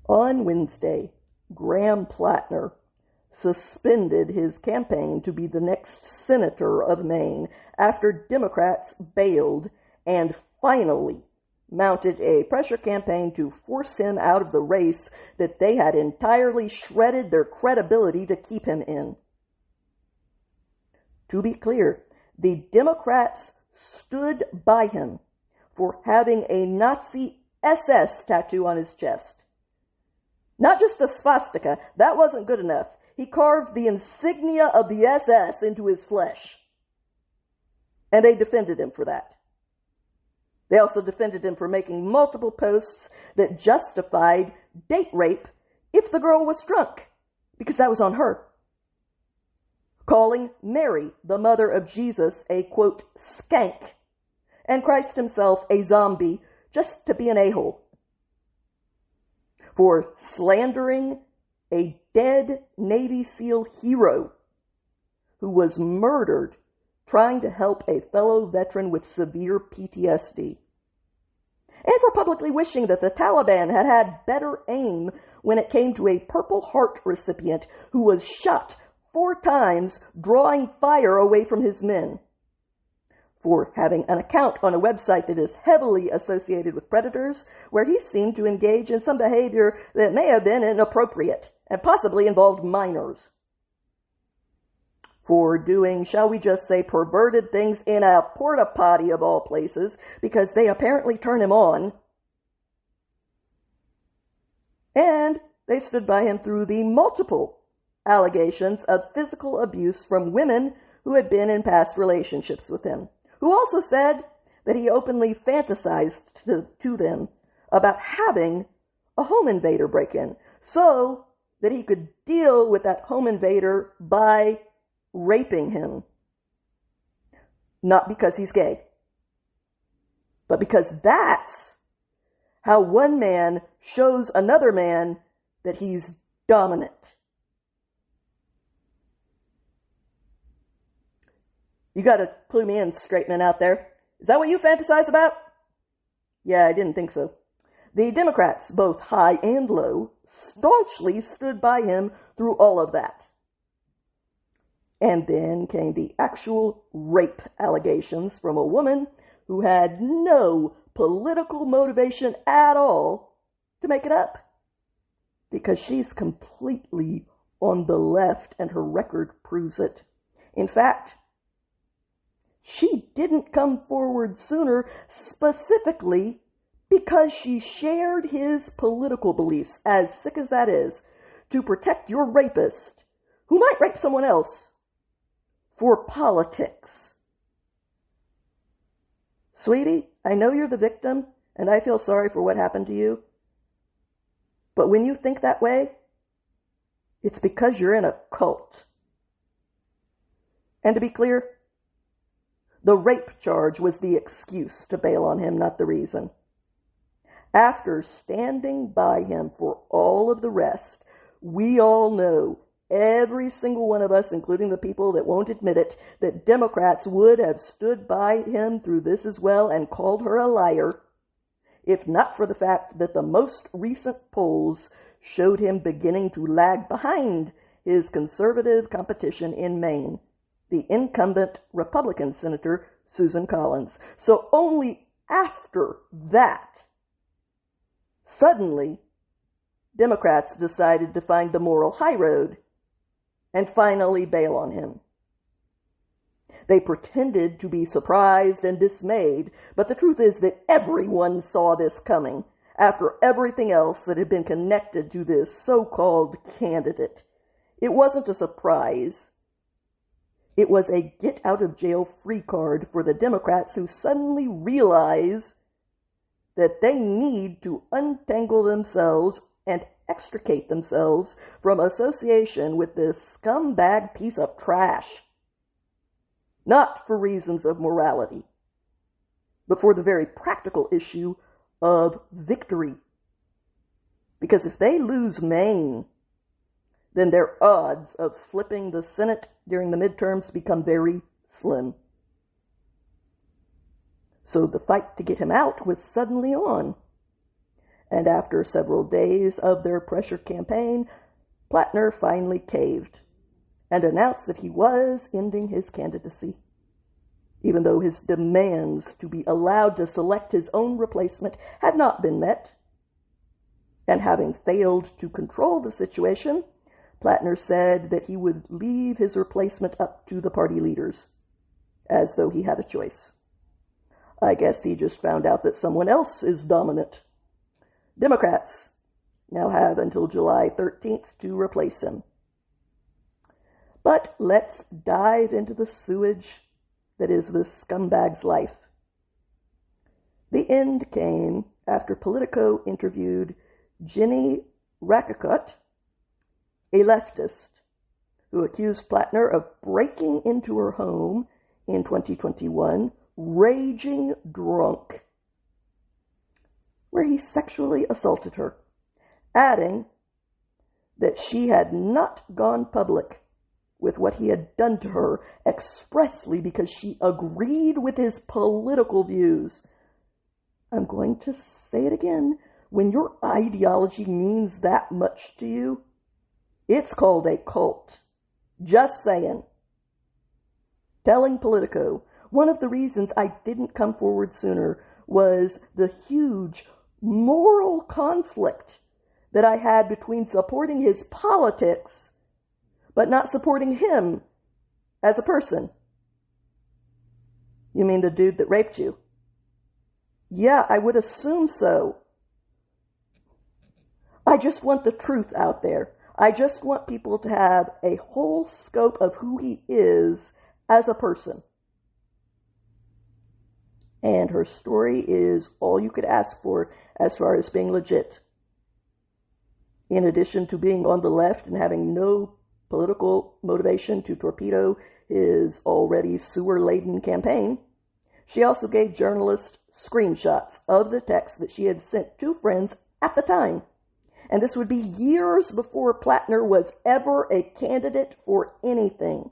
On Wednesday, Graham Platner suspended his campaign to be the next senator of Maine after Democrats bailed and finally mounted a pressure campaign to force him out of the race that they had entirely shredded their credibility to keep him in. To be clear, the Democrats stood by him for having a Nazi SS tattoo on his chest. Not just the swastika, that wasn't good enough. He carved the insignia of the SS into his flesh. And they defended him for that. They also defended him for making multiple posts that justified date rape if the girl was drunk, because that was on her. Calling Mary, the mother of Jesus, a, quote, skank, and Christ himself a zombie, just to be an a-hole. For slandering a dead Navy SEAL hero who was murdered trying to help a fellow veteran with severe PTSD. And for publicly wishing that the Taliban had had better aim when it came to a Purple Heart recipient who was shot 4 times drawing fire away from his men. For having an account on a website that is heavily associated with predators, where he seemed to engage in some behavior that may have been inappropriate and possibly involved minors. For doing, shall we just say, perverted things in a porta potty of all places, because they apparently turn him on. And they stood by him through the multiple allegations of physical abuse from women who had been in past relationships with him, who also said that he openly fantasized to them about having a home invader break in, so that he could deal with that home invader by raping him. Not because he's gay, but because that's how one man shows another man that he's dominant. You got a clue me in, straight men out there. Is that what you fantasize about? Yeah, I didn't think so. The Democrats, both high and low, staunchly stood by him through all of that. And then came the actual rape allegations from a woman who had no political motivation at all to make it up, because she's completely on the left and her record proves it. In fact, she didn't come forward sooner specifically because she shared his political beliefs, as sick as that is, to protect your rapist, who might rape someone else, for politics. Sweetie, I know you're the victim, and I feel sorry for what happened to you. But when you think that way, it's because you're in a cult. And to be clear, the rape charge was the excuse to bail on him, not the reason. After standing by him for all of the rest, we all know, every single one of us, including the people that won't admit it, that Democrats would have stood by him through this as well and called her a liar, if not for the fact that the most recent polls showed him beginning to lag behind his conservative competition in Maine, the incumbent Republican Senator Susan Collins. So only after that, suddenly, Democrats decided to find the moral high road and finally bail on him. They pretended to be surprised and dismayed, but the truth is that everyone saw this coming after everything else that had been connected to this so-called candidate. It wasn't a surprise. It was a get-out-of-jail-free card for the Democrats who suddenly realize that they need to untangle themselves and extricate themselves from association with this scumbag piece of trash. Not for reasons of morality, but for the very practical issue of victory. Because if they lose Maine, then their odds of flipping the Senate during the midterms become very slim. So the fight to get him out was suddenly on. and after several days of their pressure campaign, Platner finally caved and announced that he was ending his candidacy, even though his demands to be allowed to select his own replacement had not been met. And having failed to control the situation, Platner said that he would leave his replacement up to the party leaders, as though he had a choice. I guess he just found out that someone else is dominant. Democrats now have until July 13th to replace him. But let's dive into the sewage that is this scumbag's life. The end came after Politico interviewed Ginny Rakicot, a leftist who accused Platner of breaking into her home in 2021, raging drunk, where he sexually assaulted her, adding that she had not gone public with what he had done to her expressly because she agreed with his political views. I'm going to say it again. When your ideology means that much to you, it's called a cult. Just saying. Telling Politico, one of the reasons I didn't come forward sooner was the huge moral conflict that I had between supporting his politics but not supporting him as a person. You mean the dude that raped you? Yeah, I would assume so. I just want the truth out there. I just want people to have a whole scope of who he is as a person. And her story is all you could ask for as far as being legit. In addition to being on the left and having no political motivation to torpedo his already sewer-laden campaign, she also gave journalists screenshots of the text that she had sent to friends at the time. And this would be years before Platner was ever a candidate for anything.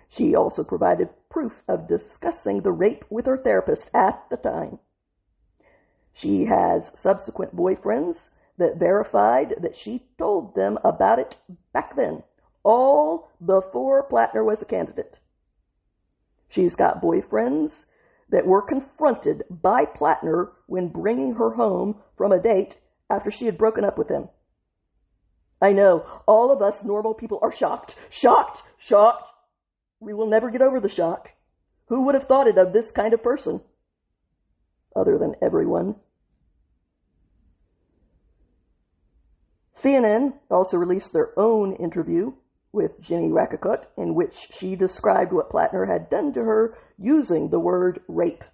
She also provided proof of discussing the rape with her therapist at the time. She has subsequent boyfriends that verified that she told them about it back then, all before Platner was a candidate. She's got boyfriends that were confronted by Platner when bringing her home from a date after she had broken up with him. I know, all of us normal people are shocked. We will never get over the shock. Who would have thought it of this kind of person? Other than everyone. CNN also released their own interview with Ginny Rakicot, in which she described what Platner had done to her using the word rape.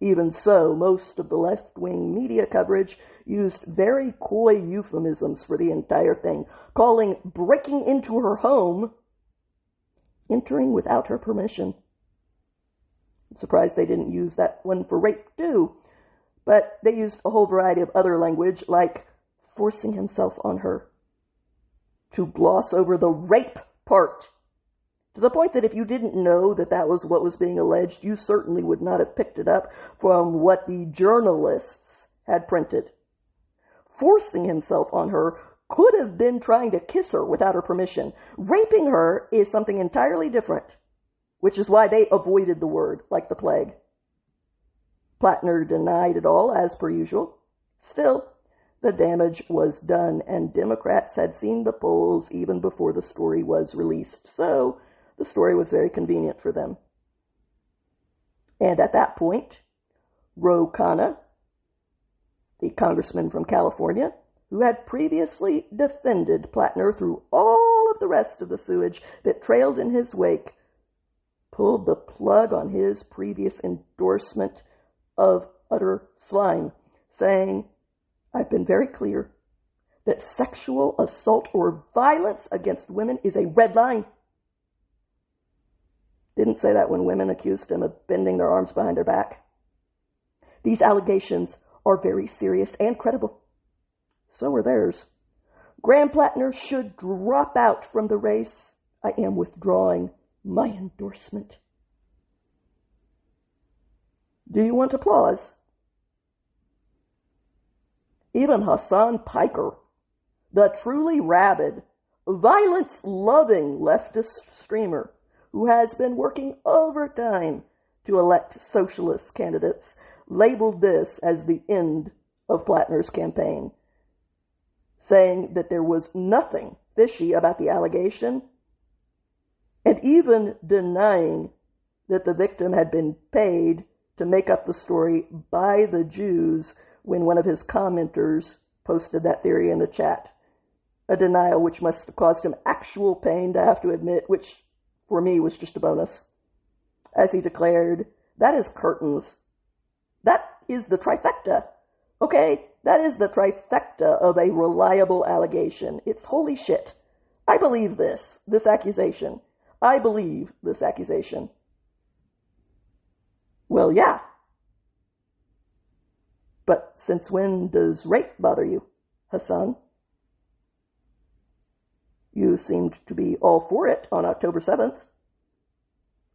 Even so, most of the left-wing media coverage used very coy euphemisms for the entire thing, calling breaking into her home entering without her permission. I'm surprised they didn't use that one for rape too, but they used a whole variety of other language like forcing himself on her, to gloss over the rape part, to the point that if you didn't know that that was what was being alleged, you certainly would not have picked it up from what the journalists had printed. Forcing himself on her could have been trying to kiss her without her permission. Raping her is something entirely different, which is why they avoided the word like the plague. Platner denied it all, as per usual. Still, the damage was done, and Democrats had seen the polls even before the story was released, so the story was very convenient for them. And at that point, Ro Khanna, the congressman from California, who had previously defended Platner through all of the rest of the sewage that trailed in his wake, pulled the plug on his previous endorsement of utter slime, saying, I've been very clear that sexual assault or violence against women is a red line. Didn't say that when women accused him of bending their arms behind their back. These allegations are very serious and credible. So are theirs. Graham Platner should drop out from the race. I am withdrawing my endorsement. Do you want applause? Even Hassan Piker, the truly rabid, violence-loving leftist streamer who has been working overtime to elect socialist candidates, labeled this as the end of Platner's campaign, saying that there was nothing fishy about the allegation, and even denying that the victim had been paid to make up the story by the Jews when one of his commenters posted that theory in the chat. A denial which must have caused him actual pain to have to admit, which for me was just a bonus. As he declared, that is curtains. That is the trifecta. Okay, that is the trifecta of a reliable allegation. It's holy shit. I believe this accusation. I believe this accusation. Well, yeah. But since when does rape bother you, Hassan? You seemed to be all for it on October 7th.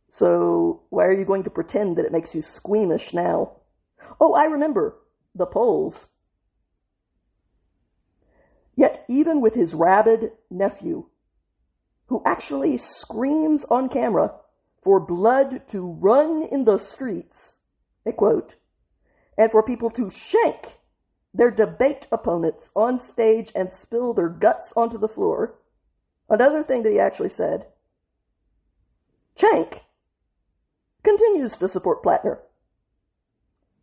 So why are you going to pretend that it makes you squeamish now? Oh, I remember. The polls. Yet even with his rabid nephew, who actually screams on camera for blood to run in the streets, a quote, and for people to shank their debate opponents on stage and spill their guts onto the floor, another thing that he actually said, Cenk continues to support Platner.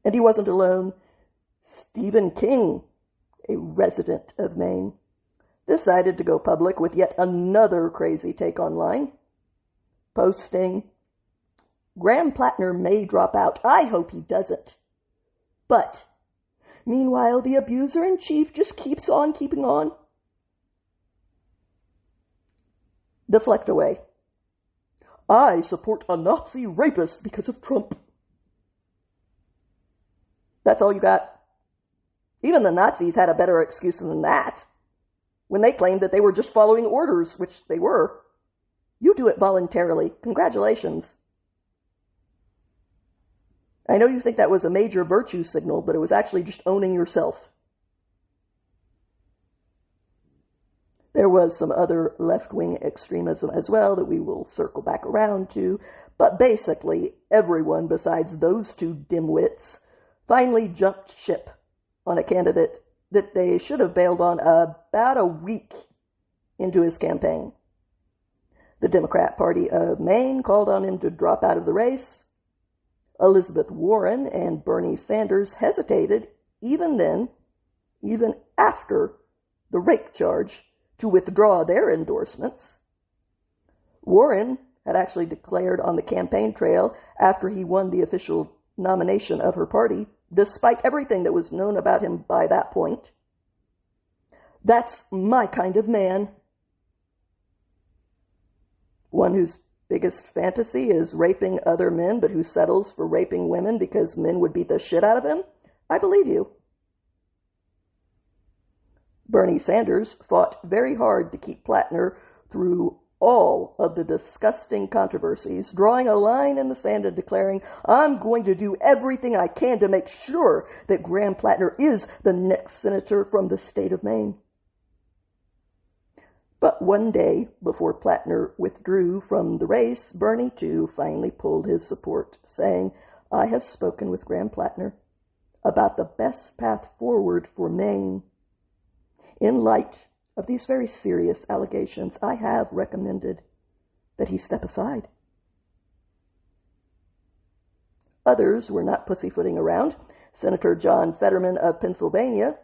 And he wasn't alone. Stephen King, a resident of Maine, decided to go public with yet another crazy take online, posting, Graham Platner may drop out. I hope he doesn't. But, meanwhile, the abuser-in-chief just keeps on keeping on. Deflect away. I support a Nazi rapist because of Trump. That's all you got. Even the Nazis had a better excuse than that, when they claimed that they were just following orders, which they were. You do it voluntarily. Congratulations. I know you think that was a major virtue signal, but it was actually just owning yourself. There was some other left-wing extremism as well that we will circle back around to, but basically everyone besides those two dimwits finally jumped ship on a candidate that they should have bailed on about a week into his campaign. The Democrat Party of Maine called on him to drop out of the race. Elizabeth Warren and Bernie Sanders hesitated, even then, even after the rape charge, to withdraw their endorsements. Warren had actually declared on the campaign trail after he won the official nomination of her party, despite everything that was known about him by that point, that's my kind of man. One whose biggest fantasy is raping other men, but who settles for raping women because men would beat the shit out of him? I believe you. Bernie Sanders fought very hard to keep Platner through all of the disgusting controversies, drawing a line in the sand and declaring, I'm going to do everything I can to make sure that Graham Platner is the next senator from the state of Maine. But one day before Platner withdrew from the race, Bernie too finally pulled his support, saying, I have spoken with Graham Platner about the best path forward for Maine. In light of these very serious allegations, I have recommended that he step aside. Others were not pussyfooting around. Senator John Fetterman of Pennsylvania,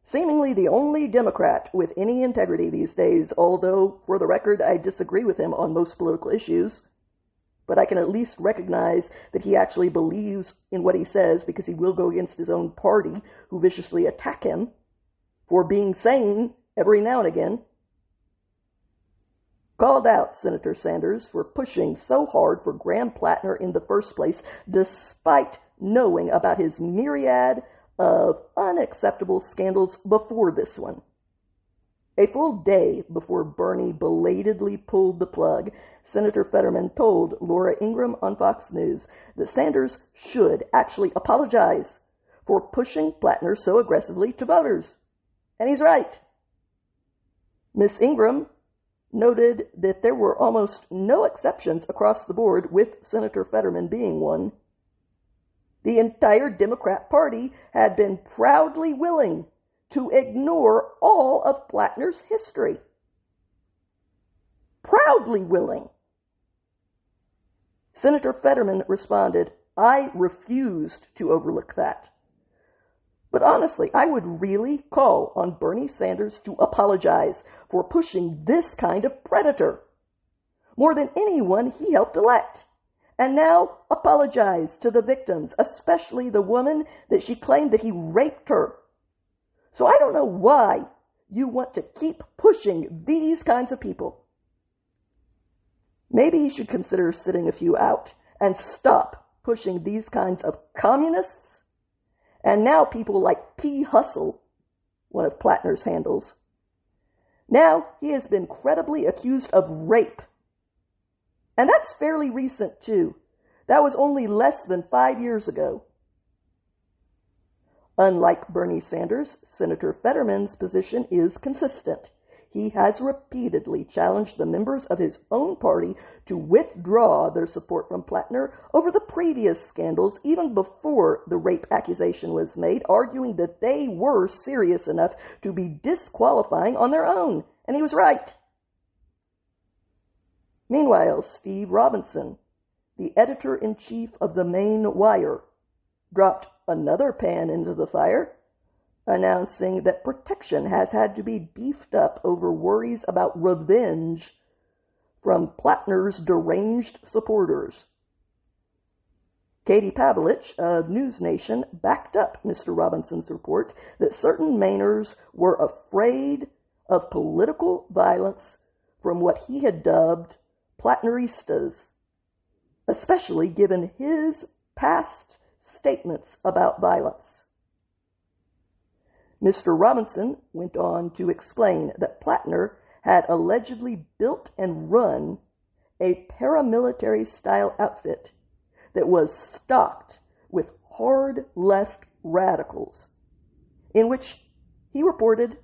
seemingly the only Democrat with any integrity these days, although, for the record, I disagree with him on most political issues, but I can at least recognize that he actually believes in what he says because he will go against his own party, who viciously attack him for being sane every now and again, called out Senator Sanders for pushing so hard for Graham Platner in the first place, despite knowing about his myriad of unacceptable scandals before this one. A full day before Bernie belatedly pulled the plug, Senator Fetterman told Laura Ingraham on Fox News that Sanders should actually apologize for pushing Platner so aggressively to voters. And he's right. Miss Ingram noted that there were almost no exceptions across the board, with Senator Fetterman being one. The entire Democrat Party had been proudly willing to ignore all of Platner's history. Proudly willing. Senator Fetterman responded, "I refused to overlook that." But honestly, I would really call on Bernie Sanders to apologize for pushing this kind of predator, more than anyone he helped elect. And now apologize to the victims, especially the woman that she claimed that he raped her. So I don't know why you want to keep pushing these kinds of people. Maybe he should consider sitting a few out and stop pushing these kinds of communists. And now people like P. Hustle, one of Platner's handles. Now he has been credibly accused of rape. And that's fairly recent, too. That was only less than 5 years ago. Unlike Bernie Sanders, Senator Fetterman's position is consistent. He has repeatedly challenged the members of his own party to withdraw their support from Platner over the previous scandals, even before the rape accusation was made, arguing that they were serious enough to be disqualifying on their own. And he was right. Meanwhile, Steve Robinson, the editor-in-chief of the Maine Wire, dropped another pan into the fire, announcing that protection has had to be beefed up over worries about revenge from Platner's deranged supporters. Katie Pavlich of News Nation backed up Mr. Robinson's report that certain Mainers were afraid of political violence from what he had dubbed Platneristas, especially given his past statements about violence. Mr. Robinson went on to explain that Platner had allegedly built and run a paramilitary-style outfit that was stocked with hard left radicals, in which he reported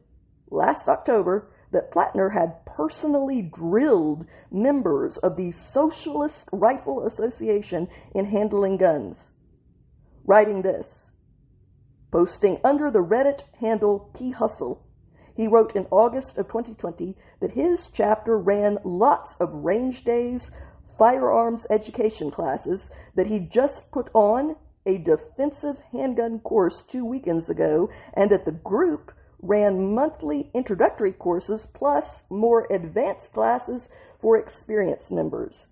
last October that Platner had personally drilled members of the Socialist Rifle Association in handling guns, writing this. Posting under the Reddit handle P. Hustle, he wrote in August of 2020 that his chapter ran lots of range days, firearms education classes, that he just put on a defensive handgun course 2 weekends ago, and that the group ran monthly introductory courses plus more advanced classes for experienced members.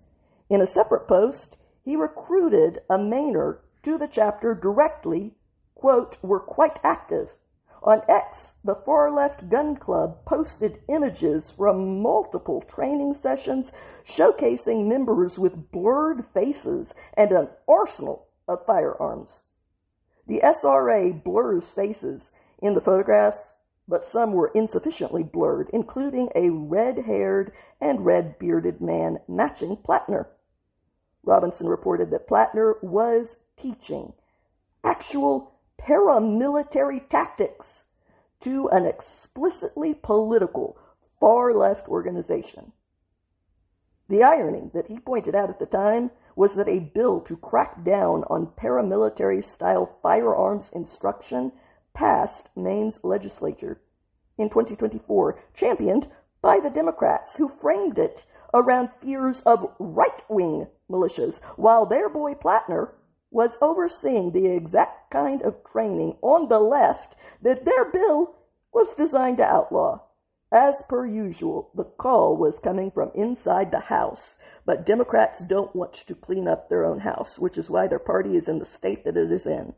In a separate post, he recruited a Mainer to the chapter directly, quote, "were quite active." On X, the far-left gun club posted images from multiple training sessions showcasing members with blurred faces and an arsenal of firearms. The SRA blurs faces in the photographs, but some were insufficiently blurred, including a red-haired and red-bearded man matching Platner. Robinson reported that Platner was teaching actual paramilitary tactics to an explicitly political far-left organization. The irony that he pointed out at the time was that a bill to crack down on paramilitary-style firearms instruction passed Maine's legislature in 2024, championed by the Democrats, who framed it around fears of right-wing militias, while their boy Platner was overseeing the exact kind of training on the left that their bill was designed to outlaw. As per usual, the call was coming from inside the House, but Democrats don't want to clean up their own house, which is why their party is in the state that it is in.